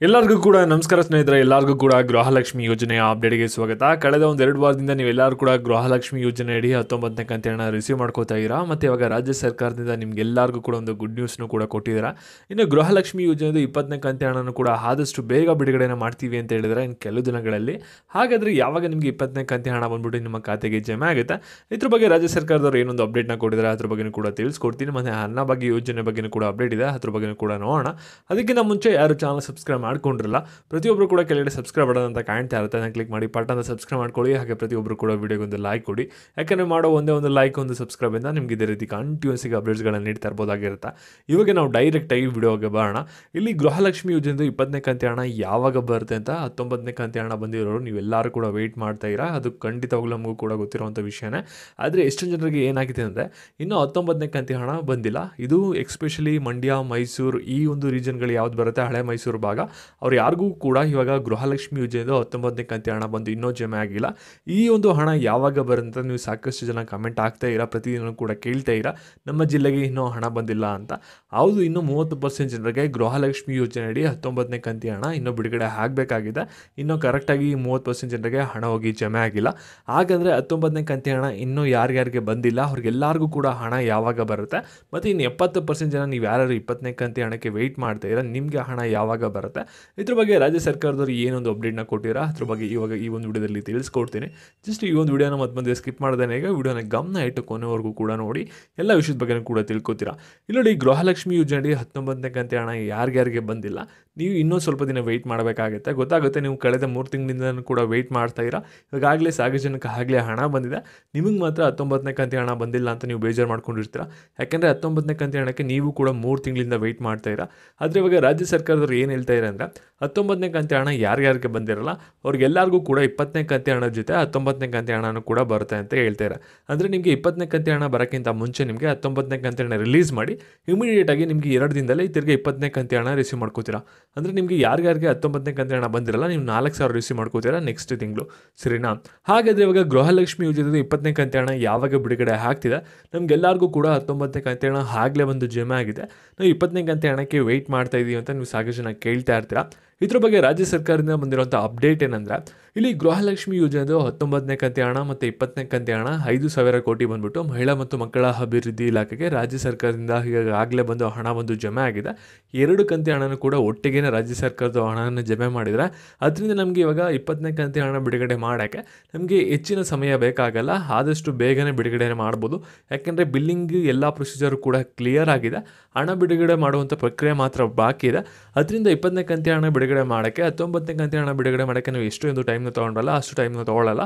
ಎಲ್ಲರಿಗೂ ಕೂಡ ನಮಸ್ಕಾರ ಸ್ನೇಹಿತರೆ. ಎಲ್ಲರಿಗೂ ಕೂಡ ಗೃಹಲಕ್ಷ್ಮಿ ಯೋಜನೆಯ ಅಪ್ಡೇಟ್ಗೆ ಸ್ವಾಗತ. ಕಳೆದ ಎರಡು ವಾರದಿಂದ ನೀವೆಲ್ಲರೂ ಕೂಡ ಗೃಹಲಕ್ಷ್ಮಿ ಯೋಜನೆ ಅಡಿ 19ನೇ ಕಂತಿನ ರಿಸೀವ್ ಮಾಡ್ಕೋತಾ ಇದ್ದೀರಾ. ಮತ್ತು ಇವಾಗ ರಾಜ್ಯ ಸರ್ಕಾರದಿಂದ ನಿಮ್ಗೆಲ್ಲರಿಗೂ ಕೂಡ ಒಂದು ಗುಡ್ ನ್ಯೂಸ್ನು ಕೂಡ ಕೊಟ್ಟಿದ್ದೀರಾ. ಇನ್ನು ಗೃಹಲಕ್ಷ್ಮಿ ಯೋಜನೆದು 20ನೇ ಕಂತಿನ ಹಣನೂ ಕೂಡ ಆದಷ್ಟು ಬೇಗ ಬಿಡುಗಡೆನ ಮಾಡ್ತೀವಿ ಅಂತ ಹೇಳಿದರೆ ಇನ್ನು ಕೆಲವು ದಿನಗಳಲ್ಲಿ. ಹಾಗಾದರೆ ಯಾವಾಗ ನಿಮಗೆ 20ನೇ ಕಂತಿನ ಹಣ ಬಂದ್ಬಿಟ್ಟು ನಿಮ್ಮ ಖಾತೆಗೆ ಜಮೆ ಆಗುತ್ತೆ, ಇದ್ರ ಬಗ್ಗೆ ರಾಜ್ಯ ಸರ್ಕಾರದವರು ಏನೊಂದು ಅಪ್ಡೇಟ್ನ ಕೊಟ್ಟಿದ್ದಾರೆ ಅದ್ರ ಬಗ್ಗೆ ಕೂಡ ತಿಳಿಸ್ಕೊಡ್ತೀನಿ. ಮತ್ತು ಅನ್ನಭಾಗ್ಯ ಯೋಜನೆ ಬಗ್ಗೆ ಕೂಡ ಅಪ್ಡೇಟ್ ಇದೆ, ಅದ್ರ ಬಗ್ಗೆ ಕೂಡ ನೋಡೋಣ. ಅದಕ್ಕಿಂತ ಮುಂಚೆ ಯಾರು ಚಾನಲ್ ಸಬ್ಸ್ಕ್ರೈಬ್ ಮಾಡ್ಕೊಂಡಿರಲ್ಲ, ಪ್ರತಿಯೊಬ್ಬರು ಕೂಡ ಕೆಳಗಡೆ ಸಬ್ಸ್ಕ್ರೈಬ್ ಬಟನ್ ಅಂತ ಕಾಣ್ತಾ ಇರುತ್ತೆ, ಅದನ್ನು ಕ್ಲಿಕ್ ಮಾಡಿ ಪಟ್ ಅಂತ ಸಬ್ಸ್ಕ್ರೈಬ್ ಮಾಡ್ಕೊಳ್ಳಿ. ಹಾಗೆ ಪ್ರತಿಯೊಬ್ಬರು ಕೂಡ ವಿಡಿಯೋಗೆ ಒಂದು ಲೈಕ್ ಕೊಡಿ. ಯಾಕಂದರೆ ಮಾಡೋ ಒಂದೇ ಒಂದು ಲೈಕ್ ಒಂದು ಸಬ್ಸ್ಕ್ರೈಬಿಂದ ನಿಮ್ಗೆ ಇದೇ ರೀತಿ ಕಂಟಿನ್ಯೂಸ್ ಆಗಿ ಅಪ್ಡೇಟ್ಸ್ಗಳನ್ನು ನೀಡ್ತಾ ಇರ್ಬೋದಾಗಿರುತ್ತೆ. ಇವಾಗ ನಾವು ಡೈರೆಕ್ಟಾಗಿ ವಿಡಿಯೋಗೆ ಬರೋಣ. ಇಲ್ಲಿ ಗೃಹಲಕ್ಷ್ಮಿ ಯೋಜನೆದು 20ನೇ ಕಂತಿನ ಹಣ ಯಾವಾಗ ಬರುತ್ತೆ ಅಂತ 19ನೇ ಕಂತಿನ ಹಣ ಬಂದಿರೋರು ನೀವೆಲ್ಲರೂ ಕೂಡ ವೆಯ್ಟ್ ಮಾಡ್ತಾ ಇರಾ. ಅದು ಖಂಡಿತವಾಗ್ಲೂ ನಮಗೂ ಕೂಡ ಗೊತ್ತಿರುವಂಥ ವಿಷಯನೇ. ಆದರೆ ಎಷ್ಟೊಂದು ಜನರಿಗೆ ಏನಾಗಿದೆ ಅಂದರೆ ಇನ್ನೂ 19ನೇ ಕಂತಿನ ಹಣ ಬಂದಿಲ್ಲ. ಇದು ಎಕ್ಸ್ಪೆಷಲಿ ಮಂಡ್ಯ, ಮೈಸೂರು ಈ ಒಂದು ರೀಜನ್ಗಳು ಯಾವ್ದು ಬರುತ್ತೆ, ಹಳೆ ಮೈಸೂರು ಭಾಗ, ಅವ್ರು ಯಾರಿಗೂ ಕೂಡ ಇವಾಗ ಗೃಹಲಕ್ಷ್ಮಿ ಯೋಜನೆದು 19ನೇ ಕಂತಿನ ಹಣ ಬಂದು ಇನ್ನೂ ಜಮೆ ಆಗಿಲ್ಲ. ಈ ಒಂದು ಹಣ ಯಾವಾಗ ಬರುತ್ತೆ ನೀವು ಸಾಕಷ್ಟು ಜನ ಕಮೆಂಟ್ ಆಗ್ತಾ ಇರಾ, ಪ್ರತಿದಿನ ಕೂಡ ಕೇಳ್ತಾ ಇರಾ ನಮ್ಮ ಜಿಲ್ಲೆಗೆ ಇನ್ನೂ ಹಣ ಬಂದಿಲ್ಲ ಅಂತ. ಹೌದು, ಇನ್ನೂ 30% ಜನರಿಗೆ ಗೃಹಲಕ್ಷ್ಮಿ ಯೋಜನೆ ಅಡಿ 19ನೇ ಕಂತಿನ ಹಣ ಇನ್ನೂ ಬಿಡುಗಡೆ ಆಗಬೇಕಾಗಿದೆ. ಇನ್ನೂ ಕರೆಕ್ಟಾಗಿ 30% ಜನರಿಗೆ ಹಣ ಹೋಗಿ ಜಮೆ ಆಗಿಲ್ಲ. ಹಾಗಾದರೆ 19ನೇ ಕಂತಿನ ಹಣ ಇನ್ನೂ ಯಾರ್ಯಾರಿಗೆ ಬಂದಿಲ್ಲ ಅವ್ರಿಗೆಲ್ಲರಿಗೂ ಕೂಡ ಹಣ ಯಾವಾಗ ಬರುತ್ತೆ, ಮತ್ತು ಇನ್ನು 70% ಜನ ನೀವು ಯಾರು 20ನೇ ಕಂತಿನ ಹಣಕ್ಕೆ ವೆಯ್ಟ್ ಮಾಡ್ತಾ ಇರಾ, ನಿಮಗೆ ಹಣ ಯಾವಾಗ ಬರುತ್ತೆ, ಇದ್ರ ಬಗ್ಗೆ ರಾಜ್ಯ ಸರ್ಕಾರದವರು ಏನೊಂದು ಅಪ್ಡೇಟ್ನ ಕೊಟ್ಟಿರಾ ಅದ್ರ ಬಗ್ಗೆ ಇವಾಗ ಈ ಒಂದು ವಿಡಿಯೋದಲ್ಲಿ ತಿಳಿಸ್ಕೊಡ್ತೀನಿ. ಜಸ್ಟ್ ಈ ಒಂದು ವಿಡಿಯೋನ ಮತ್ತೆ ಸ್ಕಿಪ್ ಮಾಡ್ದೇನೆ ಈಗ ವಿಡಿಯೋನ ಗಮನ ಇಟ್ಟು ಕೊನೆವರೆಗೂ ಕೂಡ ನೋಡಿ, ಎಲ್ಲ ವಿಷಯದ ಬಗ್ಗೆ ಕೂಡ ತಿಳ್ಕೊತೀರಾ. ಇಲ್ಲಿ ನೋಡಿ, ಗೃಹಲಕ್ಷ್ಮಿ ಯೋಜನೆ 19ನೇ ಕಂತಿನ ಹಣ ಯಾರ್ಯಾರಿಗೆ ಬಂದಿಲ್ಲ, ನೀವು ಇನ್ನೂ ಸ್ವಲ್ಪ ದಿನ ವೆಯ್ಟ್ ಮಾಡಬೇಕಾಗುತ್ತೆ. ಗೊತ್ತಾಗುತ್ತೆ, ನೀವು ಕಳೆದ 3 ತಿಂಗಳಿಂದ ಕೂಡ ವೆಯ್ಟ್ ಮಾಡ್ತಾ ಇರಾ. ಇವಾಗಲೇ ಸಾಕಷ್ಟು ಜನಕ್ಕೆ ಆಗಲೇ ಹಣ ಬಂದಿದೆ, ನಿಮಗೆ ಮಾತ್ರ 19ನೇ ಕಂತಿನ ಹಣ ಬಂದಿಲ್ಲ ಅಂತ ನೀವು ಬೇಜಾರು ಮಾಡ್ಕೊಂಡಿರ್ತೀರ. ಯಾಕೆಂದರೆ 19ನೇ ಕಂತಿನ ಹಣಕ್ಕೆ ನೀವು ಕೂಡ 3 ತಿಂಗಳಿಂದ ವೆಯ್ಟ್ ಮಾಡ್ತಾ ಇರಾ. ಆದರೆ ಇವಾಗ ರಾಜ್ಯ ಸರ್ಕಾರದವರು ಏನು ಹೇಳ್ತಾ ಇದ್ದಾರೆ ಅಂದರೆ 19ನೇ ಕಂತಿನ ಹಣ ಯಾರ್ಯಾರಿಗೆ ಬಂದಿರಲ್ಲ ಅವ್ರಿಗೆಲ್ಲರಿಗೂ ಕೂಡ 20ನೇ ಕಂತಿನ ಹಣದ ಜೊತೆ 19ನೇ ಕಂತಿನ ಹಣನೂ ಕೂಡ ಬರುತ್ತೆ ಅಂತ ಹೇಳ್ತಾರೆ. ಅಂದರೆ ನಿಮಗೆ 20ನೇ ಕಂತಿನ ಹಣ ಬರೋಕ್ಕಿಂತ ಮುಂಚೆ ನಿಮಗೆ 19ನೇ ಕಂತಿನ ಹಣ ರಿಲೀಸ್ ಮಾಡಿ ಇಮಿಡಿಯೇಟಾಗಿ ನಿಮಗೆ 2 ದಿನದಲ್ಲಿ ತಿರ್ಗಿ 20ನೇ ಕಂತಿನ ಹಣ ರಿಸೀವ್ ಮಾಡ್ಕೋತೀರಾ. ಅಂದರೆ ನಿಮಗೆ ಯಾರ್ಯಾರಿಗೆ 19ನೇ ಕಂತಿನ ಹಣ ಬಂದಿರಲ್ಲ ನೀವು 4,000 ರಿಸೀವ್ ಮಾಡ್ಕೋತೀರಾ ನೆಕ್ಸ್ಟ್ ತಿಂಗಳು, ಸರಿನಾ? ಹಾಗಾದರೆ ಇವಾಗ ಗೃಹಲಕ್ಷ್ಮಿ ಯೋಜನೆ 20ನೇ ಕಂತಿನ ಹಣ ಯಾವಾಗ ಬಿಡುಗಡೆ ಆಗ್ತಿದೆ, ನಮಗೆಲ್ಲರಿಗೂ ಕೂಡ 19ನೇ ಕಂತಿನ ಹಣ ಆಗಲೇ ಒಂದು ಜಮೆ ಆಗಿದೆ. ನಾವು 20ನೇ ಕಂತಿನ ಹಣಕ್ಕೆ ವೆಯ್ಟ್ ಮಾಡ್ತಾ ಇದ್ದೀವಿ ಅಂತ ನೀವು ಸಾಕಷ್ಟು ಜನ ಕೇಳ್ತಾ ಇರ್ತೀರಾ. ಇದ್ರ ಬಗ್ಗೆ ರಾಜ್ಯ ಸರ್ಕಾರದಿಂದ ಬಂದಿರುವಂಥ ಅಪ್ಡೇಟ್ ಏನಂದರೆ, ಇಲ್ಲಿ ಗೃಹಲಕ್ಷ್ಮಿ ಯೋಜನೆದು 19ನೇ ಕಂತಿನ ಹಣ ಮತ್ತು 20ನೇ ಕಂತಿನ ಹಣ 5,000 ಕೋಟಿ ಬಂದ್ಬಿಟ್ಟು ಮಹಿಳಾ ಮತ್ತು ಮಕ್ಕಳ ಅಭಿವೃದ್ಧಿ ಇಲಾಖೆಗೆ ರಾಜ್ಯ ಸರ್ಕಾರದಿಂದ ಈಗಾಗಲೇ ಬಂದು ಹಣ ಒಂದು ಜಮೆ ಆಗಿದೆ. 2 ಕಂತಿನ ಹಣನೂ ಕೂಡ ಒಟ್ಟಿಗೆ ರಾಜ್ಯ ಸರ್ಕಾರದ ಹಣವನ್ನು ಜಮೆ ಮಾಡಿದರೆ ಅದರಿಂದ ನಮಗೆ ಇವಾಗ 20ನೇ ಕಂತಿನ ಹಣ ಬಿಡುಗಡೆ ಮಾಡೋಕ್ಕೆ ನಮಗೆ ಹೆಚ್ಚಿನ ಸಮಯ ಬೇಕಾಗಲ್ಲ, ಆದಷ್ಟು ಬೇಗನೆ ಬಿಡುಗಡೆ ಮಾಡ್ಬೋದು. ಯಾಕೆಂದರೆ ಬಿಲ್ಲಿಂಗ್ ಎಲ್ಲ ಪ್ರೊಸೀಜರು ಕೂಡ ಕ್ಲಿಯರ್ ಆಗಿದೆ, ಹಣ ಬಿಡುಗಡೆ ಮಾಡುವಂಥ ಪ್ರಕ್ರಿಯೆ ಮಾತ್ರ ಬಾಕಿ ಇದೆ. ಅದರಿಂದ 20ನೇ ಕಂತಿನ ಹಣ ಬಿಡುಗಡೆ ಮಾಡೋಕ್ಕೆ 19ನೇ ಕಂತಿನ ಹಣ ಬಿಡುಗಡೆ ಮಾಡೋಕ್ಕೆ ನಾವು ಎಷ್ಟೊಂದು ಟೈಮ್ನ ತೊಗೊಂಡಲ್ಲ ಅಷ್ಟು ಟೈಮ್ನ ತೊಗೊಳ್ಳಲ್ಲ,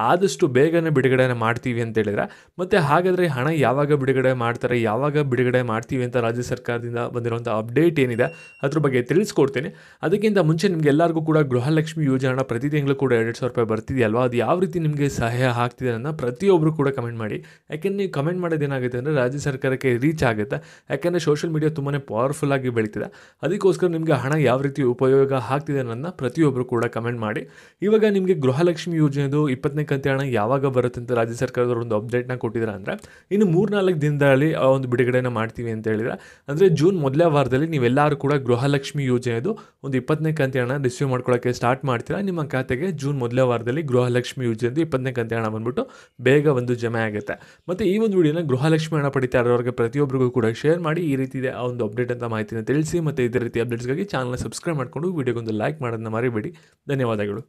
ಆದಷ್ಟು ಬೇಗನೆ ಬಿಡುಗಡೆ ಮಾಡ್ತೀವಿ ಅಂತ ಹೇಳಿದರೆ. ಮತ್ತು ಹಾಗಾದರೆ ಹಣ ಯಾವಾಗ ಬಿಡುಗಡೆ ಮಾಡ್ತಾರೆ, ಯಾವಾಗ ಬಿಡುಗಡೆ ಮಾಡ್ತೀವಿ ಅಂತ ರಾಜ್ಯ ಸರ್ಕಾರದಿಂದ ಬಂದಿರುವಂಥ ಅಪ್ಡೇಟ್ ಏನಿದೆ ಅದ್ರ ಬಗ್ಗೆ ತಿಳಿಸ್ಕೊಡ್ತೀನಿ. ಅದಕ್ಕಿಂತ ಮುಂಚೆ ನಿಮ್ಗೆ ಎಲ್ಲರಿಗೂ ಕೂಡ ಗೃಹಲಕ್ಷ್ಮಿ ಯೋಜನೆ ಪ್ರತಿ ತಿಂಗಳು ಕೂಡ 2,000 ರೂಪಾಯಿ ಬರ್ತಿದೆಯಲ್ವಾ, ಅದು ಯಾವ ರೀತಿ ನಿಮಗೆ ಸಹಾಯ ಆಗ್ತಿದೆ ಅನ್ನೋ ಪ್ರತಿಯೊಬ್ಬರು ಕೂಡ ಕಮೆಂಟ್ ಮಾಡಿ. ಯಾಕೆಂದರೆ ನೀವು ಕಮೆಂಟ್ ಮಾಡೋದೇನಾಗುತ್ತೆ ಅಂದರೆ ರಾಜ್ಯ ಸರ್ಕಾರಕ್ಕೆ ರೀಚ್ ಆಗುತ್ತೆ. ಯಾಕೆಂದರೆ ಸೋಷಿಯಲ್ ಮೀಡಿಯಾ ತುಂಬಾ ಪವರ್ಫುಲ್ ಆಗಿ ಬೆಳೀತಿದೆ, ಅದಕ್ಕೋಸ್ಕರ ನಿಮಗೆ ಹಣ ಯಾವ ರೀತಿ ಉಪಯೋಗ ಆಗ್ತಿದೆ ಅನ್ನೋದನ್ನ ಪ್ರತಿಯೊಬ್ಬರು ಕೂಡ ಕಮೆಂಟ್ ಮಾಡಿ. ಇವಾಗ ನಿಮಗೆ ಗೃಹಲಕ್ಷ್ಮಿ ಯೋಜನೆದು 20ನೇ ಕಂತಿನ ಹಣ ಯಾವಾಗ ಬರುತ್ತೆ ಅಂತ ರಾಜ್ಯ ಸರ್ಕಾರದವರು ಒಂದು ಅಪ್ಡೇಟ್ನ ಕೊಟ್ಟಿದ್ದಾರೆ. ಅಂದರೆ ಇನ್ನು 3-4 ದಿನದಲ್ಲಿ ಒಂದು ಬಿಡುಗಡೆನ ಮಾಡ್ತೀವಿ ಅಂತ ಹೇಳಿದರೆ, ಅಂದರೆ ಜೂನ್ ಮೊದಲೇ ವಾರದಲ್ಲಿ ನೀವೆಲ್ಲರೂ ಕೂಡ ಗೃಹಲಕ್ಷ್ಮಿ ಯೋಜನೆದು ಒಂದು 20ನೇ ಕಂತಿನ ಹಣ ರಿಸೀವ್ ಮಾಡ್ಕೊಳ್ಳೋಕ್ಕೆ ಸ್ಟಾರ್ಟ್ ಮಾಡ್ತೀರಾ. ನಿಮ್ಮ ಖಾತೆಗೆ ಜೂನ್ ಮೊದಲೇ ವಾರದಲ್ಲಿ ಗೃಹಲಕ್ಷ್ಮಿ ಯೋಜನೆದು 20ನೇ ಕಂತಿನ ಹಣ ಬಂದ್ಬಿಟ್ಟು ಬೇಗ ಒಂದು ಜಮೆ ಆಗುತ್ತೆ. ಮತ್ತು ಈ ಒಂದು ವಿಡಿಯೋನ ಗೃಹಲಕ್ಷ್ಮಿ ಹಣ ಪಡಿತಾ ಇರೋರಿಗೆ ಪ್ರತಿಯೊಬ್ಬರಿಗೂ ಕೂಡ ಶೇರ್ ಮಾಡಿ. ಈ ರೀತಿ ಆ ಒಂದು ಅಪ್ಡೇಟ್ ಅಂತ ಮಾಹಿತಿನ ತಿಳಿಸಿ. ಮತ್ತು ಇದೇ ರೀತಿ ಅಪ್ಡೇಟ್ಸ್ಗಾಗಿ ಚಾನಲ್ನ ಸಬ್ಸ್ಕ್ರೈಬ್ ಮಾಡಿಕೊಂಡು ವಿಡಿಯೋಗೊಂದು ಲೈಕ್ ಮಾಡೋದನ್ನ ಮರಿಬೇಡಿ. ಧನ್ಯವಾದಗಳು.